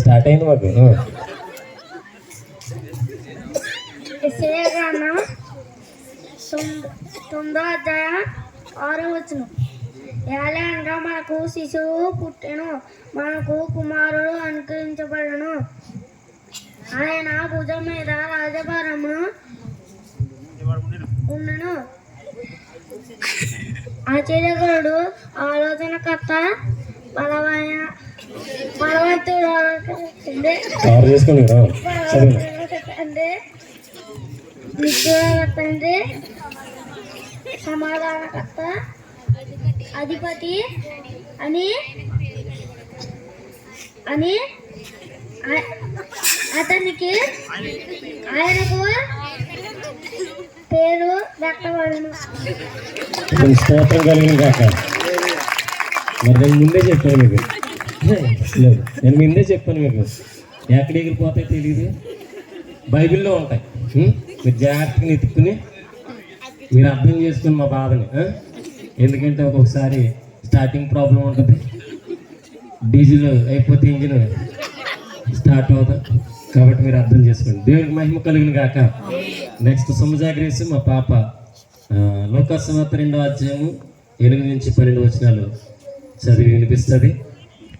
Start అయింది మాకు. తొమ్మిదో అధ్యాయం 6వ వచనం. ఏలయనగా మనకు శిశువు పుట్టెను, మనకు కుమారుడు అనుగ్రహించబడను, ఆయన భుజం మీద రాజభారమును ఉండను. ఆశ్చర్యకరుడు, ఆలోచనకర్త, బలవంతుడు, తండ్రి, సమాధానకర్త, అధిపతి అని అతనికి ఆయనకు పేరు పెట్టబడును. స్తోత్రం కలిగిన కాక. మరి నేను ముందే చెప్పాను మీకు, నేను ముందే చెప్పాను మీకు, ఎక్కడ ఎగిరిపోతాయి తెలియదు, బైబిల్లో ఉంటాయి. మీరు జాగ్రత్తగా ఎత్తుకుని మీరు అర్థం చేసుకుని మా బాధని. ఎందుకంటే ఒక్కొక్కసారి స్టార్టింగ్ ప్రాబ్లం ఉంటుంది, డీజిల్ అయిపోతే ఇంజిన్ స్టార్ట్ అవుతుంది. కాబట్టి మీరు అర్థం చేసుకోండి. దేవునికి మహిమ కలిగిన కాక. నెక్స్ట్ సుమజాగ్రేసి మా పాప లోకాసువార్త 2వ అధ్యాయము 8 నుంచి 12 వచనాలు చదివి వినిపిస్తుంది.